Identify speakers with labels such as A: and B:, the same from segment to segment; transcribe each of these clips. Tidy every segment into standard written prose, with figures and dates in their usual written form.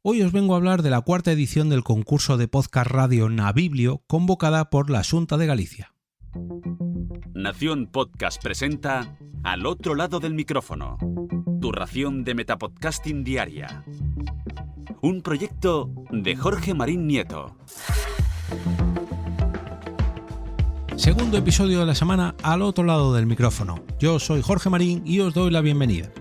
A: Hoy os vengo a hablar de la cuarta edición del concurso de podcast radio Nabiblio convocada por la Xunta de Galicia.
B: Nación Podcast presenta Al otro lado del micrófono, tu ración de metapodcasting diaria. Un proyecto de Jorge Marín Nieto.
A: Segundo episodio de la semana Al otro lado del micrófono. Yo soy Jorge Marín y os doy la bienvenida.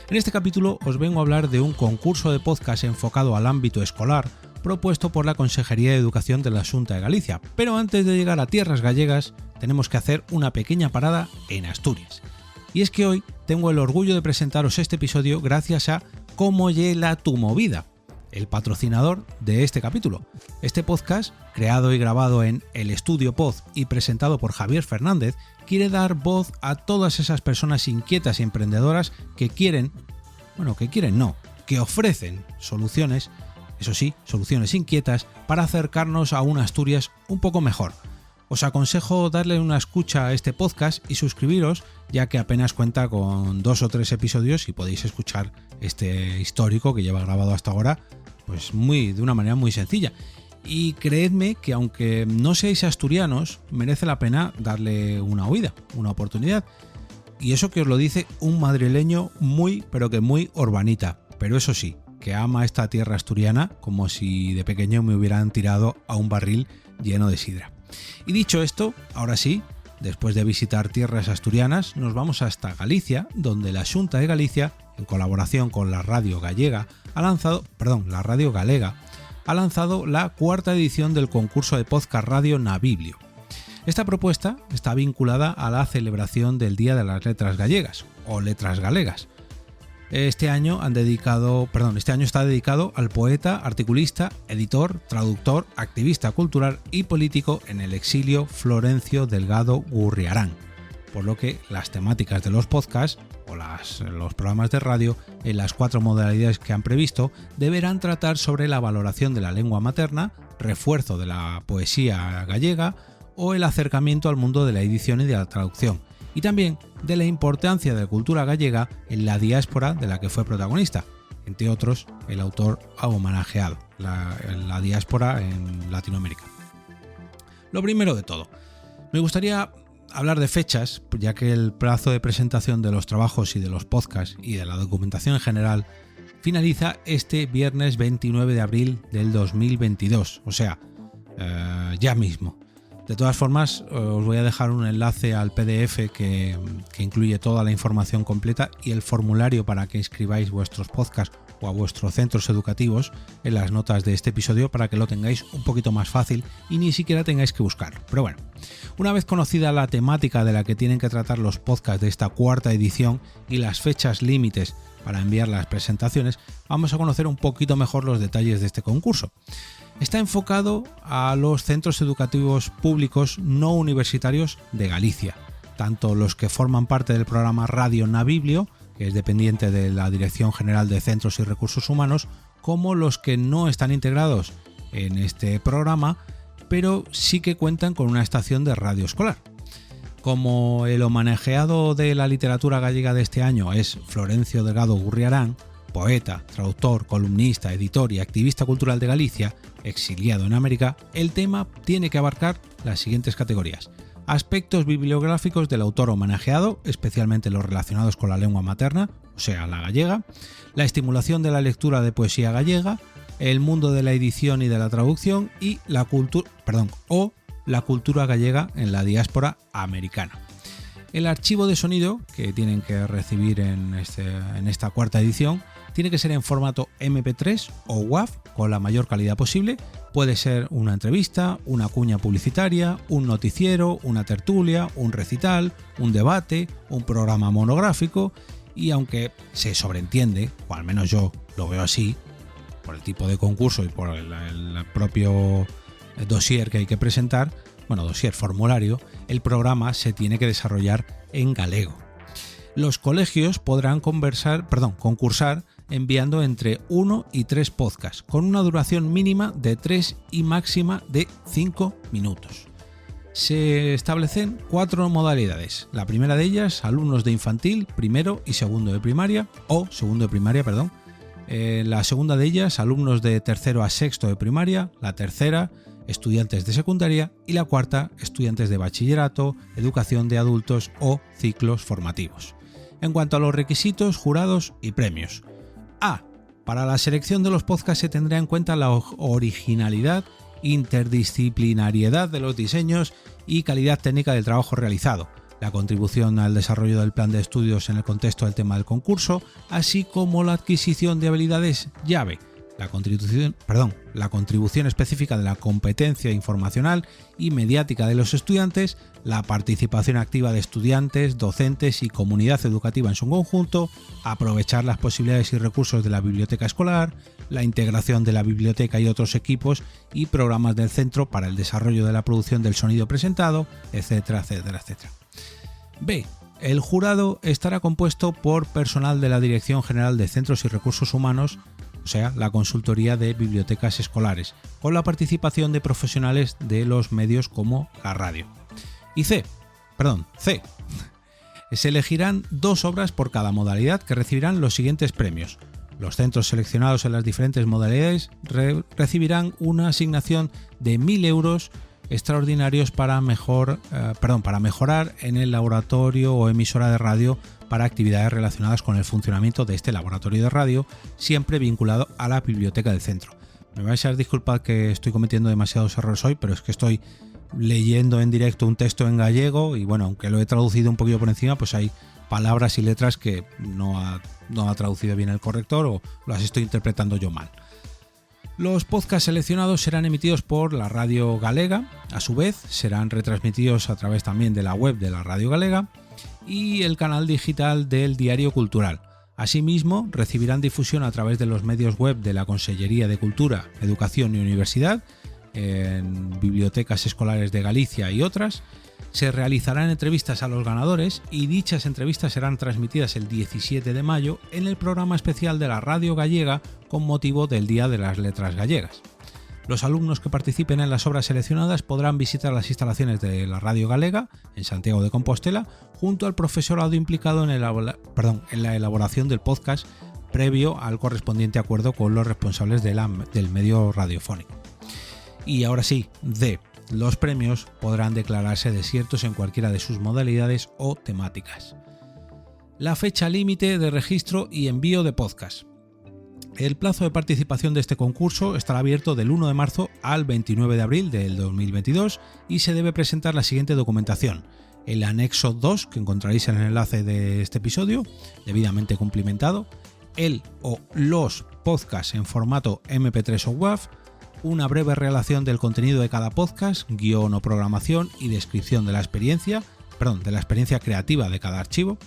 A: En este capítulo os vengo a hablar de un concurso de podcast enfocado al ámbito escolar propuesto por la Consejería de Educación de la Xunta de Galicia. Pero antes de llegar a tierras gallegas tenemos que hacer una pequeña parada en Asturias. Y es que hoy tengo el orgullo de presentaros este episodio gracias a Como Yela Tu Movida, el patrocinador de este capítulo. Este podcast, creado y grabado en El Estudio Pod y presentado por Javier Fernández, quiere dar voz a todas esas personas inquietas y emprendedoras que ofrecen soluciones, eso sí, soluciones inquietas para acercarnos a una Asturias un poco mejor. Os aconsejo darle una escucha a este podcast y suscribiros, ya que apenas cuenta con 2 o 3 episodios y podéis escuchar este histórico que lleva grabado hasta ahora pues de una manera muy sencilla. Y creedme que aunque no seáis asturianos, merece la pena darle una oída, una oportunidad. Y eso que os lo dice un madrileño muy urbanita, pero eso sí, que ama esta tierra asturiana como si de pequeño me hubieran tirado a un barril lleno de sidra. Y dicho esto, ahora sí, después de visitar tierras asturianas, nos vamos hasta Galicia, donde la Xunta de Galicia, en colaboración con la Radio Galega, la Radio Galega, ha lanzado la cuarta edición del concurso de podcast radio Nabiblio. Esta propuesta está vinculada a la celebración del Día de las Letras Gallegas, o Letras Galegas. Este año está dedicado al poeta, articulista, editor, traductor, activista cultural y político en el exilio Florencio Delgado Gurriarán, por lo que las temáticas de los podcasts o los programas de radio en las 4 modalidades que han previsto deberán tratar sobre la valoración de la lengua materna, refuerzo de la poesía gallega o el acercamiento al mundo de la edición y de la traducción, y también de la importancia de la cultura gallega en la diáspora de la que fue protagonista, entre otros el autor homenajeado, la diáspora en Latinoamérica. Lo primero de todo, me gustaría hablar de fechas, ya que el plazo de presentación de los trabajos y de los podcasts y de la documentación en general finaliza este viernes 29 de abril del 2022, o sea, ya mismo. De todas formas, os voy a dejar un enlace al PDF que incluye toda la información completa y el formulario para que inscribáis vuestros podcasts o a vuestros centros educativos en las notas de este episodio para que lo tengáis un poquito más fácil y ni siquiera tengáis que buscarlo. Pero bueno, una vez conocida la temática de la que tienen que tratar los podcasts de esta cuarta edición y las fechas límites para enviar las presentaciones, vamos a conocer un poquito mejor los detalles de este concurso. Está enfocado a los centros educativos públicos no universitarios de Galicia, tanto los que forman parte del programa Radio Nabiblio, que es dependiente de la Dirección General de Centros y Recursos Humanos, como los que no están integrados en este programa, pero sí que cuentan con una estación de radio escolar. Como el homenajeado de la literatura gallega de este año es Florencio Delgado Gurriarán, poeta, traductor, columnista, editor y activista cultural de Galicia, exiliado en América, el tema tiene que abarcar las siguientes categorías: aspectos bibliográficos del autor homenajeado, especialmente los relacionados con la lengua materna, o sea, la gallega, la estimulación de la lectura de poesía gallega, el mundo de la edición y de la traducción y la cultura gallega en la diáspora americana. El archivo de sonido que tienen que recibir en esta cuarta edición tiene que ser en formato MP3 o WAV con la mayor calidad posible. Puede ser una entrevista, una cuña publicitaria, un noticiero, una tertulia, un recital, un debate, un programa monográfico, y aunque se sobreentiende, o al menos yo lo veo así, por el tipo de concurso y por el propio dossier que hay que presentar, formulario, el programa se tiene que desarrollar en galego. Los colegios podrán concursar enviando entre 1 y 3 podcasts, con una duración mínima de 3 y máxima de 5 minutos. Se establecen 4 modalidades. La primera de ellas, alumnos de infantil, primero y segundo de primaria, La segunda de ellas, alumnos de tercero a sexto de primaria, la tercera, estudiantes de secundaria y la cuarta, estudiantes de bachillerato, educación de adultos o ciclos formativos. En cuanto a los requisitos, jurados y premios. Para la selección de los podcasts se tendrá en cuenta la originalidad, interdisciplinariedad de los diseños y calidad técnica del trabajo realizado, la contribución al desarrollo del plan de estudios en el contexto del tema del concurso, así como la adquisición de habilidades llave, la contribución específica de la competencia informacional y mediática de los estudiantes, la participación activa de estudiantes, docentes y comunidad educativa en su conjunto, aprovechar las posibilidades y recursos de la biblioteca escolar, la integración de la biblioteca y otros equipos y programas del centro para el desarrollo de la producción del sonido presentado, etcétera, etcétera, etcétera. B. El jurado estará compuesto por personal de la Dirección General de Centros y Recursos Humanos, o sea, la consultoría de bibliotecas escolares, con la participación de profesionales de los medios como la radio. Y C. Se elegirán 2 obras por cada modalidad que recibirán los siguientes premios. Los centros seleccionados en las diferentes modalidades recibirán una asignación de 1.000 euros extraordinarios para mejorar en el laboratorio o emisora de radio para actividades relacionadas con el funcionamiento de este laboratorio de radio, siempre vinculado a la biblioteca del centro. Me vais a disculpar que estoy cometiendo demasiados errores hoy, pero es que estoy leyendo en directo un texto en gallego y bueno, aunque lo he traducido un poquito por encima, pues hay palabras y letras que no ha traducido bien el corrector o las estoy interpretando yo mal. Los podcasts seleccionados serán emitidos por la Radio Galega, a su vez serán retransmitidos a través también de la web de la Radio Galega y el canal digital del Diario Cultural. Asimismo, recibirán difusión a través de los medios web de la Consellería de Cultura, Educación y Universidad, en bibliotecas escolares de Galicia y otras. Se realizarán entrevistas a los ganadores y dichas entrevistas serán transmitidas el 17 de mayo en el programa especial de la Radio Gallega con motivo del Día de las Letras Gallegas. Los alumnos que participen en las obras seleccionadas podrán visitar las instalaciones de la Radio Galega en Santiago de Compostela junto al profesorado implicado en la elaboración del podcast previo al correspondiente acuerdo con los responsables del medio radiofónico. Y ahora sí, D. Los premios podrán declararse desiertos en cualquiera de sus modalidades o temáticas. La fecha límite de registro y envío de podcast. El plazo de participación de este concurso estará abierto del 1 de marzo al 29 de abril del 2022 y se debe presentar la siguiente documentación. El anexo 2, que encontraréis en el enlace de este episodio, debidamente cumplimentado, el o los podcasts en formato MP3 o WAV, una breve relación del contenido de cada podcast, guión o programación y descripción de la experiencia creativa de cada archivo,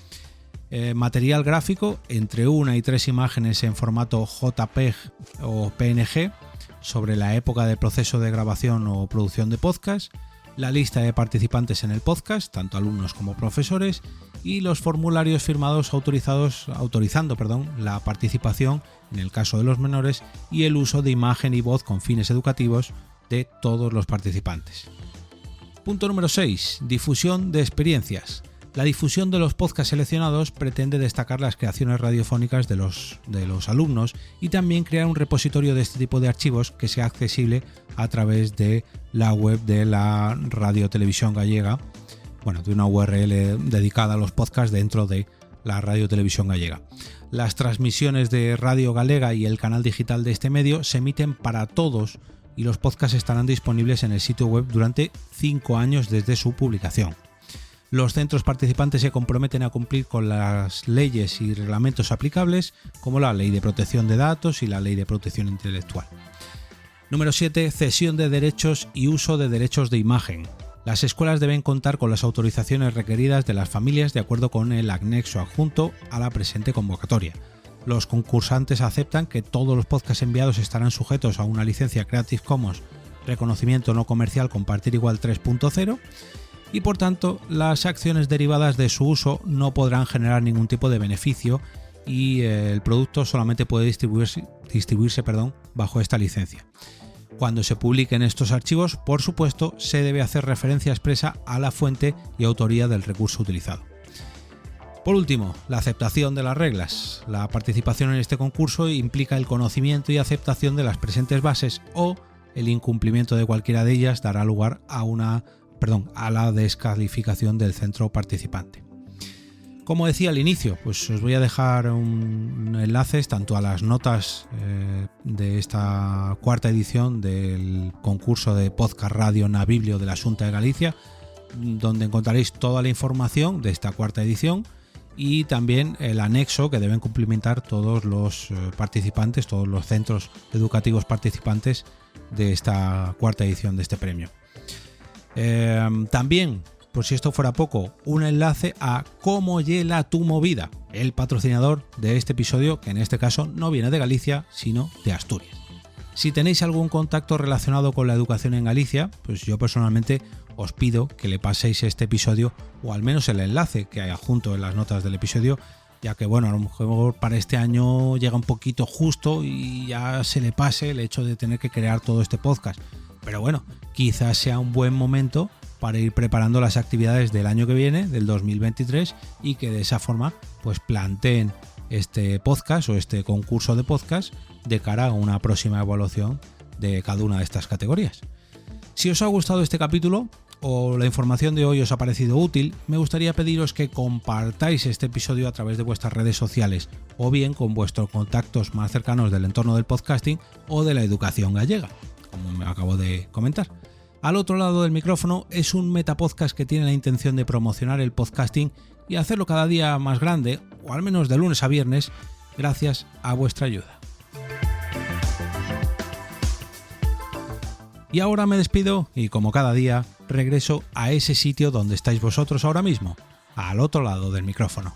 A: material gráfico entre 1 y 3 imágenes en formato JPEG o PNG sobre la época del proceso de grabación o producción de podcast, la lista de participantes en el podcast, tanto alumnos como profesores, y los formularios firmados autorizando la participación en el caso de los menores y el uso de imagen y voz con fines educativos de todos los participantes. Punto número 6. Difusión de experiencias. La difusión de los podcasts seleccionados pretende destacar las creaciones radiofónicas de los alumnos y también crear un repositorio de este tipo de archivos que sea accesible a través de la web de la Radio Televisión Gallega, de una URL dedicada a los podcasts dentro de la Radio Televisión Gallega. Las transmisiones de Radio Galega y el canal digital de este medio se emiten para todos y los podcasts estarán disponibles en el sitio web durante 5 años desde su publicación. Los centros participantes se comprometen a cumplir con las leyes y reglamentos aplicables, como la Ley de Protección de Datos y la Ley de Protección Intelectual. Número 7. Cesión de derechos y uso de derechos de imagen. Las escuelas deben contar con las autorizaciones requeridas de las familias de acuerdo con el anexo adjunto a la presente convocatoria. Los concursantes aceptan que todos los podcasts enviados estarán sujetos a una licencia Creative Commons Reconocimiento No Comercial Compartir Igual 3.0 y por tanto las acciones derivadas de su uso no podrán generar ningún tipo de beneficio y el producto solamente puede distribuirse bajo esta licencia. Cuando se publiquen estos archivos, por supuesto, se debe hacer referencia expresa a la fuente y autoría del recurso utilizado. Por último, la aceptación de las reglas. La participación en este concurso implica el conocimiento y aceptación de las presentes bases o el incumplimiento de cualquiera de ellas dará lugar a la descalificación del centro participante. Como decía al inicio, pues os voy a dejar un enlaces tanto a las notas de esta cuarta edición del concurso de podcast radio na Biblio de la Xunta de Galicia, donde encontraréis toda la información de esta cuarta edición y también el anexo que deben cumplimentar todos los participantes, todos los centros educativos participantes de esta cuarta edición de este premio. También, por si esto fuera poco, un enlace a Cómo Yela Tu Movida, el patrocinador de este episodio, que en este caso no viene de Galicia, sino de Asturias. Si tenéis algún contacto relacionado con la educación en Galicia, pues yo personalmente os pido que le paséis este episodio o al menos el enlace que hay adjunto en las notas del episodio, ya que bueno, a lo mejor para este año llega un poquito justo y ya se le pase el hecho de tener que crear todo este podcast. Pero bueno, quizás sea un buen momento para ir preparando las actividades del año que viene, del 2023, y que de esa forma pues planteen este podcast o este concurso de podcast de cara a una próxima evaluación de cada una de estas categorías. Si os ha gustado este capítulo o la información de hoy os ha parecido útil, me gustaría pediros que compartáis este episodio a través de vuestras redes sociales o bien con vuestros contactos más cercanos del entorno del podcasting o de la educación gallega, como me acabo de comentar. Al otro lado del micrófono es un metapodcast que tiene la intención de promocionar el podcasting y hacerlo cada día más grande, o al menos de lunes a viernes, gracias a vuestra ayuda. Y ahora me despido y como cada día regreso a ese sitio donde estáis vosotros ahora mismo, al otro lado del micrófono.